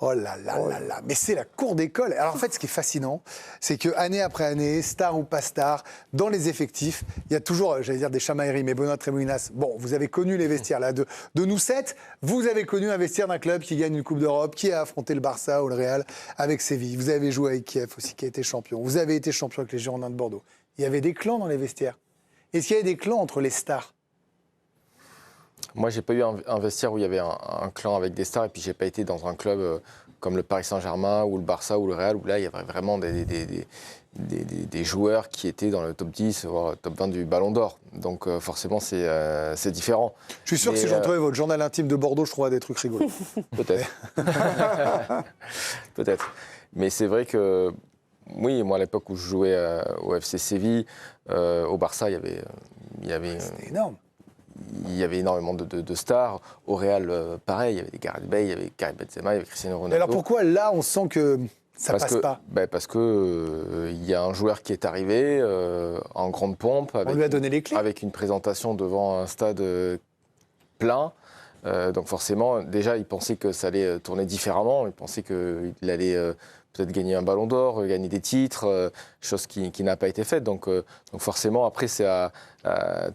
Oh là là là là, mais c'est la cour d'école. Alors en fait, ce qui est fascinant, c'est que année après année, star ou pas star, dans les effectifs, il y a toujours, j'allais dire des chamailleries, mais Benoît Trémoulinas, bon, vous avez connu les vestiaires là, de nous 7, vous avez connu un vestiaire d'un club qui gagne une Coupe d'Europe, qui a affronté le Barça ou le Real avec Séville. Vous avez joué avec Kiev aussi, qui a été champion. Vous avez été champion avec les Girondins de Bordeaux. Il y avait des clans dans les vestiaires. Est-ce qu'il y avait des clans entre les stars ? Moi, j'ai pas eu un vestiaire où il y avait un clan avec des stars, et puis j'ai pas été dans un club comme le Paris Saint-Germain ou le Barça ou le Real, où là, il y avait vraiment des joueurs qui étaient dans le top 10, voire top 20 du Ballon d'Or. Donc forcément, c'est différent. Je suis sûr que si je retrouvais votre journal intime de Bordeaux, je trouverais des trucs rigolos. Peut-être. Peut-être. Mais c'est vrai que, oui, moi, à l'époque où je jouais au FC Séville, au Barça, il y avait C'était énorme. Il y avait énormément de stars. Au Real, pareil, il y avait des Gareth Bale, il y avait Karim Benzema, il y avait Cristiano Ronaldo. Mais alors pourquoi là, on sent que ça passe pas ? Parce que y a un joueur qui est arrivé en grande pompe. On lui a donné les clés. Avec une présentation devant un stade plein. Donc forcément, déjà, il pensait que ça allait tourner différemment. Il pensait qu'il allait peut-être gagner un ballon d'or, gagner des titres, chose qui n'a pas été faite. Donc forcément, après,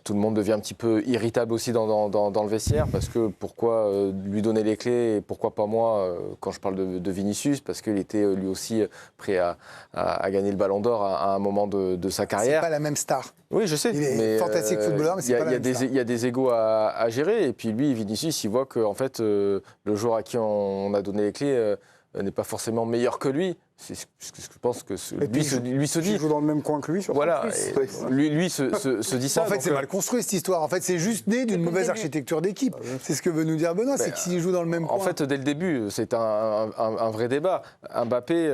tout le monde devient un petit peu irritable aussi dans le vestiaire, parce que pourquoi lui donner les clés et pourquoi pas moi, quand je parle de Vinicius, parce qu'il était lui aussi prêt à gagner le ballon d'or à un moment de sa carrière. C'est pas la même star. Oui, je sais. Il est fantastique footballeur, mais c'est pas la même star. Il y a des égos à gérer, et puis lui, Vinicius, il voit que en fait, le joueur à qui on a donné les clés n'est pas forcément meilleur que lui. C'est ce que je pense que lui se dit. Il joue dans le même coin que lui, surtout. Voilà, lui se dit ça. En fait, c'est mal construit cette histoire. En fait, c'est juste né d'une mauvaise architecture d'équipe. C'est ce que veut nous dire Benoît, c'est qu'il joue dans le même coin. En fait, dès le début, c'est un vrai débat. Mbappé,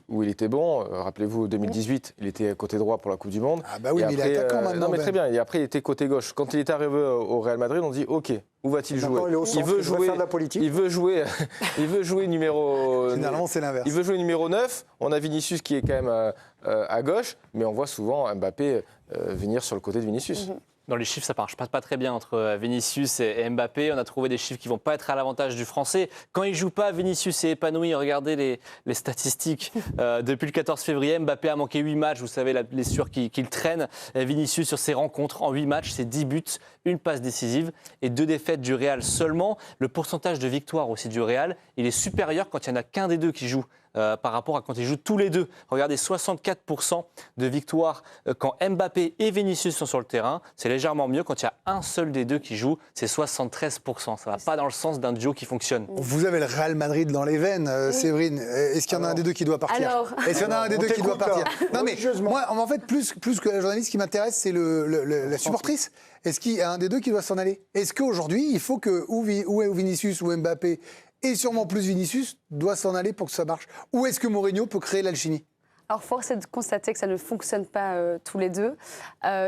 où il était bon, rappelez-vous, 2018, il était côté droit pour la Coupe du Monde. Ah bah oui, mais il est attaquant maintenant. Non, mais très bien. Et après, il était côté gauche. Quand il est arrivé au Real Madrid, on dit OK, où va-t-il jouer ? Il veut jouer faire de la politique. Il veut jouer numéro. Généralement, c'est l'inverse. Il veut jouer numéro 9. On a Vinicius qui est quand même à gauche, mais on voit souvent Mbappé venir sur le côté de Vinicius. Dans les chiffres, ça ne marche pas très bien entre Vinicius et Mbappé. On a trouvé des chiffres qui ne vont pas être à l'avantage du Français. Quand il ne joue pas, Vinicius est épanoui. Regardez les statistiques. Depuis le 14 février, Mbappé a manqué 8 matchs. Vous savez, la blessure qu'il traîne. Vinicius, sur ses rencontres, en 8 matchs, c'est 10 buts, une passe décisive et 2 défaites du Real seulement. Le pourcentage de victoire aussi du Real, il est supérieur quand il n'y en a qu'un des deux qui joue. Par rapport à quand ils jouent tous les deux. Regardez, 64% de victoires quand Mbappé et Vinicius sont sur le terrain. C'est légèrement mieux quand il y a un seul des deux qui joue. C'est 73%. Ça ne va pas dans le sens d'un duo qui fonctionne. Vous avez le Real Madrid dans les veines, Séverine. Est-ce qu'il y en a un des deux qui doit partir ? Est-ce qu'il y en a un des deux qui doit partir ? Non, mais moi, en fait, plus que la journaliste, ce qui m'intéresse, c'est la supportrice. Est-ce qu'il y a un des deux qui doit s'en aller ? Est-ce qu'aujourd'hui, il faut que ou Vinicius ou Mbappé, et sûrement plus Vinicius, doit s'en aller pour que ça marche ? Ou est-ce que Mourinho peut créer l'alchimie ? Alors, force est de constater que ça ne fonctionne pas tous les deux.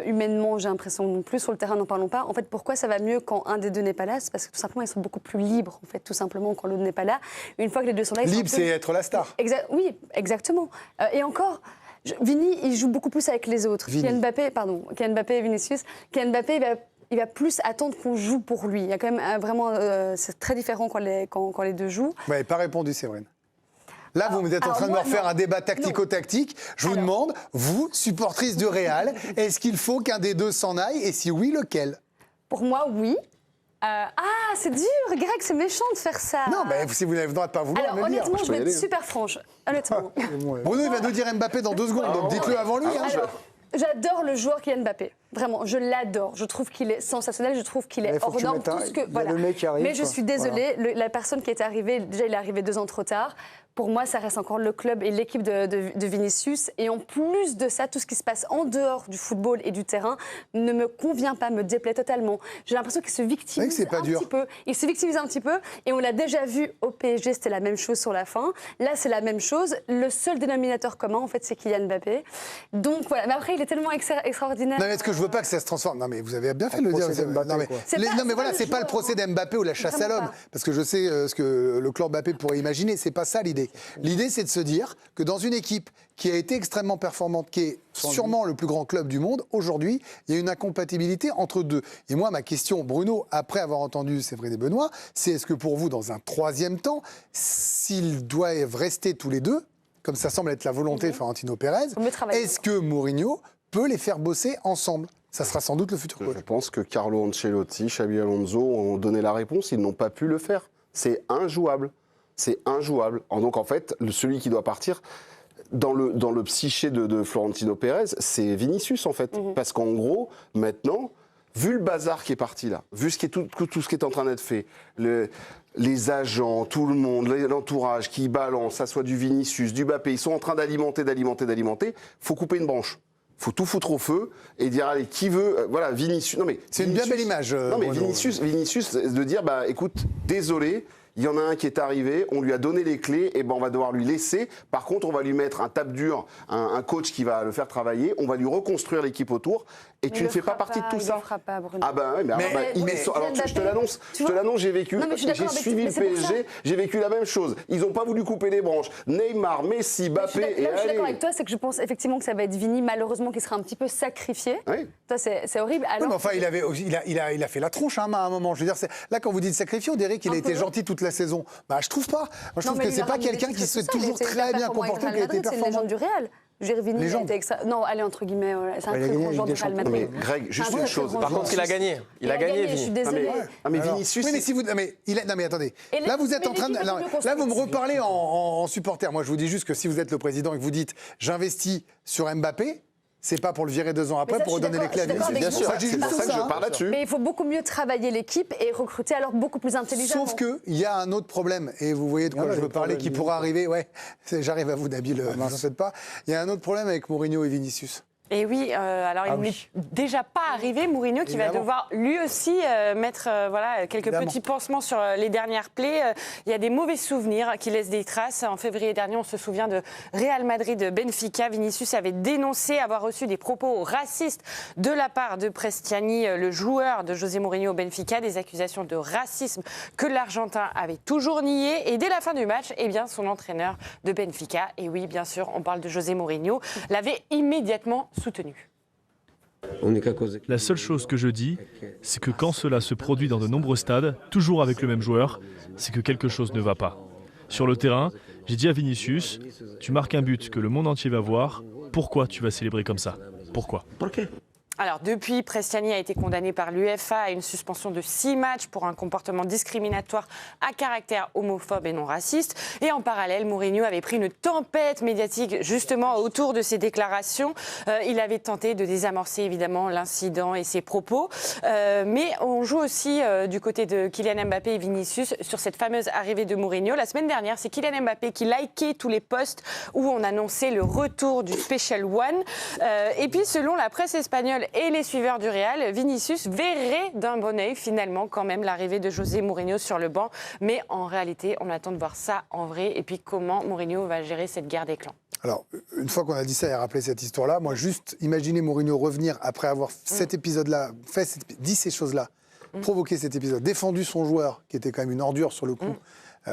Humainement, j'ai l'impression non plus. Sur le terrain, n'en parlons pas. En fait, pourquoi ça va mieux quand un des deux n'est pas là ? C'est parce que tout simplement, ils sont beaucoup plus libres, en fait, tout simplement, quand l'autre n'est pas là. Une fois que les deux sont là... Libre, c'est être la star. Oui, exactement. Et encore... Vini, il joue beaucoup plus avec les autres. Kylian Mbappé et Vinicius. Kylian Mbappé, il va plus attendre qu'on joue pour lui. Il y a quand même vraiment... c'est très différent quand les deux jouent. Vous n'avez pas répondu, Séverine. Là, vous êtes en train de me refaire un débat tactico-tactique. Je vous demande, vous, supportrice du Real, est-ce qu'il faut qu'un des deux s'en aille ? Et si oui, lequel ? Pour moi, oui. C'est dur, Greg, c'est méchant de faire ça. Non, mais si vous n'avez le droit de pas vouloir, alors, honnêtement, je vais être super franche. Honnêtement. Bruno, il va nous dire Mbappé dans 2 secondes, donc dites-le avant lui. J'adore le joueur Kylian Mbappé. Vraiment, je l'adore. Je trouve qu'il est sensationnel, je trouve qu'il est hors norme. Mais je suis désolée, la personne qui est arrivée, déjà il est arrivé 2 ans trop tard. Pour moi, ça reste encore le club et l'équipe de Vinicius. Et en plus de ça, tout ce qui se passe en dehors du football et du terrain ne me convient pas, me déplaît totalement. J'ai l'impression qu'il se victimise petit peu. Il se victimise un petit peu. Et on l'a déjà vu au PSG, c'était la même chose sur la fin. Là, c'est la même chose. Le seul dénominateur commun, en fait, c'est Kylian Mbappé. Donc voilà. Mais après, il est tellement extraordinaire. Non, mais ce que je veux pas que ça se transforme. Non, mais vous avez bien fait de le dire. Non, mais voilà, c'est pas le procès d'Mbappé ou la chasse à l'homme. Parce que je sais ce que le clan Mbappé pourrait imaginer. C'est pas ça l'idée. L'idée, c'est de se dire que dans une équipe qui a été extrêmement performante, qui est sûrement le plus grand club du monde, aujourd'hui, il y a une incompatibilité entre deux. Et moi, ma question, Bruno, après avoir entendu Séverine et Benoît, c'est est-ce que pour vous, dans un troisième temps, s'ils doivent rester tous les deux, comme ça semble être la volonté de Florentino Pérez, est-ce que Mourinho peut les faire bosser ensemble ? Ça sera sans doute le futur coach. Je pense que Carlo Ancelotti, Xabi Alonso ont donné la réponse, ils n'ont pas pu le faire. C'est injouable. C'est injouable. Donc en fait, celui qui doit partir... Dans le psyché de Florentino Pérez, c'est Vinicius en fait. Parce qu'en gros, maintenant, vu le bazar qui est parti là, vu tout ce qui est en train d'être fait, les agents, tout le monde, l'entourage qui balance, ça soit du Vinicius, du Mbappé, ils sont en train d'alimenter, faut couper une branche. Faut tout foutre au feu et dire allez, qui veut voilà, Vinicius. Non mais c'est une bien belle image. Non mais Vinicius de dire bah écoute, désolé, il y en a un qui est arrivé, on lui a donné les clés, et ben on va devoir lui laisser. Par contre, on va lui mettre un tape dur, un coach qui va le faire travailler, on va lui reconstruire l'équipe autour. Et tu ne fais pas partie de tout ça. Il ne fera pas, Bruno. Ah ben oui, alors je te l'annonce, j'ai vécu, j'ai suivi le PSG, j'ai vécu la même chose. Ils n'ont pas voulu couper les branches. Neymar, Messi, Mbappé et je suis d'accord avec toi, c'est que je pense effectivement que ça va être Vini, malheureusement, qui sera un petit peu sacrifié. Oui. Toi, c'est horrible. Alors, oui, mais enfin, il a fait la tronche à un moment. Je veux dire, là, quand vous dites sacrifié, on dirait qu'il a été gentil toute la saison. Bah, je trouve pas. Moi, je trouve que c'est pas quelqu'un qui se fait toujours très bien comporter, qui a été performant. C'est une légende du Réal. Vini, il a été non, allez, entre guillemets, c'est un très grand joueur du Real Madrid. Mais Greg, juste une chose. Par contre, il a gagné. Il a gagné, je suis désolée. Mais Vinicius. Oui, mais si vous. Non, mais attendez. Là, vous êtes en train de. Là, vous me reparlez en supporter. Moi, je vous dis juste que si vous êtes le président et que vous dites j'investis sur Mbappé, c'est pas pour le virer 2 ans après pour redonner les clés à Vinicius. Bien sûr, c'est pour ça que je parle là-dessus. Mais il faut beaucoup mieux travailler l'équipe et recruter alors beaucoup plus intelligemment. Sauf qu'il y a un autre problème, et vous voyez de quoi je veux parler, qui pourra arriver. Ouais, j'arrive à vous, Nabil, ne vous en faites pas. Il y a un autre problème avec Mourinho et Vinicius. Et oui, alors il n'est déjà pas arrivé, Mourinho, qui va devoir lui aussi mettre quelques petits pansements sur les dernières plaies. Il y a des mauvais souvenirs qui laissent des traces. En février dernier, on se souvient de Real Madrid-Benfica. Vinicius avait dénoncé avoir reçu des propos racistes de la part de Prestiani, le joueur de José Mourinho au Benfica, des accusations de racisme que l'Argentin avait toujours niées. Et dès la fin du match, son entraîneur de Benfica, et oui, bien sûr, on parle de José Mourinho, l'avait immédiatement soutenu. La seule chose que je dis, c'est que quand cela se produit dans de nombreux stades, toujours avec le même joueur, c'est que quelque chose ne va pas. Sur le terrain, j'ai dit à Vinicius, tu marques un but que le monde entier va voir, pourquoi tu vas célébrer comme ça ? Pourquoi ? Alors, depuis, Prestiani a été condamné par l'UEFA à une suspension de 6 matchs pour un comportement discriminatoire à caractère homophobe et non raciste. Et en parallèle, Mourinho avait pris une tempête médiatique justement autour de ses déclarations. Il avait tenté de désamorcer évidemment l'incident et ses propos. Mais on joue aussi du côté de Kylian Mbappé et Vinicius sur cette fameuse arrivée de Mourinho. La semaine dernière, c'est Kylian Mbappé qui likait tous les posts où on annonçait le retour du Special One. Et puis, selon la presse espagnole et les suiveurs du Real, Vinicius verrait d'un bon œil finalement quand même l'arrivée de José Mourinho sur le banc. Mais en réalité, on attend de voir ça en vrai et puis comment Mourinho va gérer cette guerre des clans. Alors, une fois qu'on a dit ça et rappelé cette histoire-là, moi, juste imaginer Mourinho revenir après avoir cet épisode-là, dit ces choses-là, provoqué cet épisode, défendu son joueur, qui était quand même une ordure sur le coup.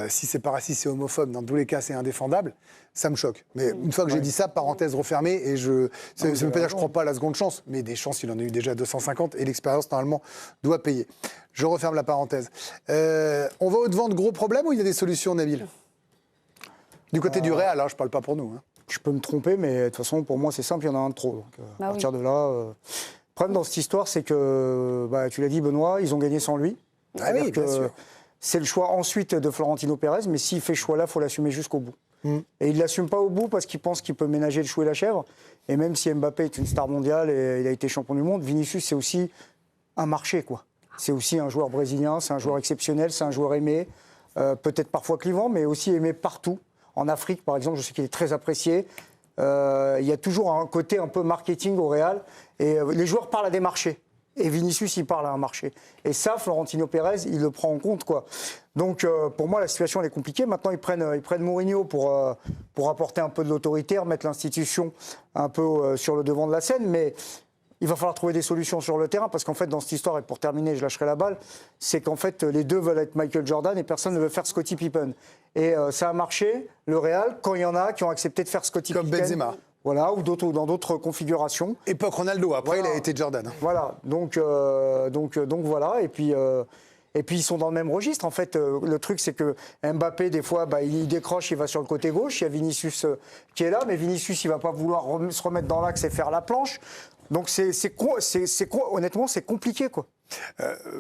Si c'est pas raciste, c'est homophobe, dans tous les cas, c'est indéfendable. Ça me choque. Mais une fois que j'ai dit ça, parenthèse refermée, et ça ne veut pas dire que je ne crois pas à la seconde chance, mais des chances, il en a eu déjà 250, et l'expérience, normalement, doit payer. Je referme la parenthèse. On va au-devant de gros problèmes ou il y a des solutions, Nabil ? Du côté du Real, je ne parle pas pour nous. Je peux me tromper, mais de toute façon, pour moi, c'est simple, il y en a un de trop. Donc, à partir de là... Le problème dans cette histoire, c'est que, tu l'as dit, Benoît, ils ont gagné sans lui. Ah oui, bien sûr. C'est le choix ensuite de Florentino Pérez, mais s'il fait ce choix-là, il faut l'assumer jusqu'au bout. Et il ne l'assume pas au bout parce qu'il pense qu'il peut ménager le chou et la chèvre. Et même si Mbappé est une star mondiale et il a été champion du monde, Vinicius, c'est aussi un marché, quoi. C'est aussi un joueur brésilien, c'est un joueur exceptionnel, c'est un joueur aimé, peut-être parfois clivant, mais aussi aimé partout. En Afrique, par exemple, je sais qu'il est très apprécié. Il y a toujours un côté un peu marketing au Real. Et les joueurs parlent à des marchés. Et Vinicius, il parle à un marché. Et ça, Florentino Pérez, il le prend en compte, quoi. Donc, pour moi, la situation, elle est compliquée. Maintenant, ils prennent Mourinho pour apporter un peu de l'autorité, remettre l'institution un peu sur le devant de la scène. Mais il va falloir trouver des solutions sur le terrain, parce qu'en fait, dans cette histoire, et pour terminer, je lâcherai la balle, c'est qu'en fait, les deux veulent être Michael Jordan et personne ne veut faire Scottie Pippen. Et ça a marché, le Real, quand il y en a qui ont accepté de faire Scottie Pippen. Comme Benzema. Voilà, ou dans d'autres configurations. Époque Ronaldo, après il a été Jordan. Voilà, donc voilà, et puis ils sont dans le même registre. En fait, le truc, c'est que Mbappé, des fois, il décroche, il va sur le côté gauche. Il y a Vinicius qui est là, mais Vinicius, il ne va pas vouloir se remettre dans l'axe et faire la planche. Donc, honnêtement, c'est compliqué, quoi.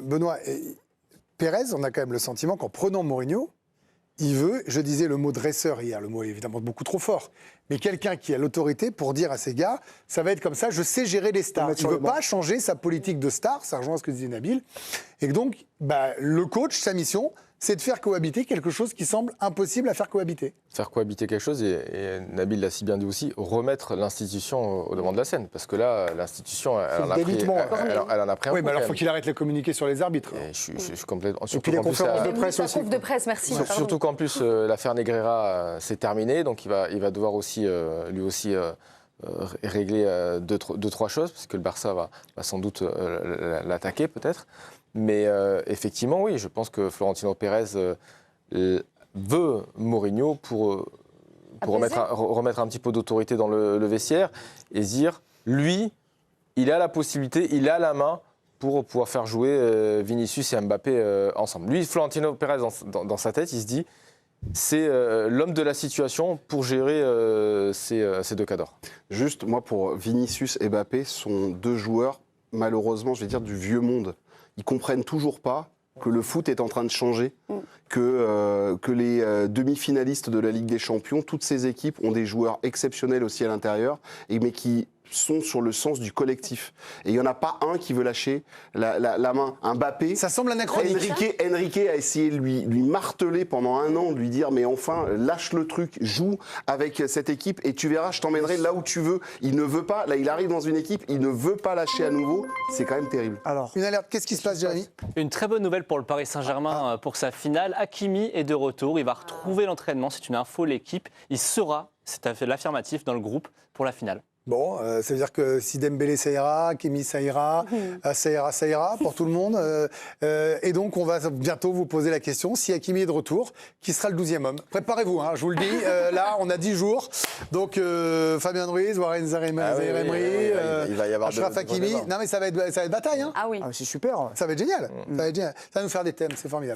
Benoît, Pérez, on a quand même le sentiment qu'en prenant Mourinho, il veut, je disais le mot dresseur hier, le mot est évidemment beaucoup trop fort, mais quelqu'un qui a l'autorité pour dire à ses gars, ça va être comme ça, je sais gérer les stars. Il ne veut pas changer sa politique de star, ça rejoint ce que disait Nabil. Et donc, le coach, sa mission, c'est de faire cohabiter quelque chose qui semble impossible à faire cohabiter. Faire cohabiter quelque chose, et Nabil l'a si bien dit aussi, remettre l'institution au devant de la scène. Parce que là, l'institution, elle en a pris un coup. Oui, mais alors il faut qu'il arrête de communiquer sur les arbitres. Je suis complètement... Et puis les conférences de presse aussi. de presse, merci. Surtout qu'en plus, l'affaire Negreira, c'est terminé, donc il va devoir aussi, lui aussi... régler deux, trois choses, parce que le Barça va sans doute l'attaquer peut-être. Mais effectivement, oui, je pense que Florentino Pérez veut Mourinho pour remettre un petit peu d'autorité dans le vestiaire et dire, lui, il a la possibilité, il a la main pour pouvoir faire jouer Vinicius et Mbappé ensemble. Lui, Florentino Pérez, dans sa tête, il se dit, c'est l'homme de la situation pour gérer ces deux cadors. Juste, moi, pour Vinicius et Mbappé, sont deux joueurs, malheureusement, je vais dire, du vieux monde. Ils comprennent toujours pas que le foot est en train de changer, que les demi-finalistes de la Ligue des Champions, toutes ces équipes ont des joueurs exceptionnels aussi à l'intérieur, mais qui sont sur le sens du collectif. Et il n'y en a pas un qui veut lâcher la main. Un Mbappé... Ça semble anachronique. Enrique a essayé de lui marteler pendant un an, de lui dire, mais enfin, lâche le truc, joue avec cette équipe et tu verras, je t'emmènerai là où tu veux. Il ne veut pas, là il arrive dans une équipe, il ne veut pas lâcher à nouveau. C'est quand même terrible. Alors, une alerte, qu'est-ce qui se passe, Jérémy ? Une très bonne nouvelle pour le Paris Saint-Germain pour sa finale. Hakimi est de retour, il va retrouver l'entraînement, c'est une info, l'équipe. Il sera, c'est l'affirmatif, dans le groupe pour la finale. Bon, ça veut dire que si Dembélé ça ira, Hakimi ça ira pour tout le monde. Et donc, on va bientôt vous poser la question, si Hakimi est de retour, qui sera le 12e homme ? Préparez-vous, je vous le dis. Là, on a 10 jours. Donc, Fabien Ruiz, Warren Zaïre-Emery, il va y avoir Achraf Hakimi. Non, mais ça va être bataille. Ah oui. C'est super. Ça va être génial. Ça va nous faire des thèmes, c'est formidable.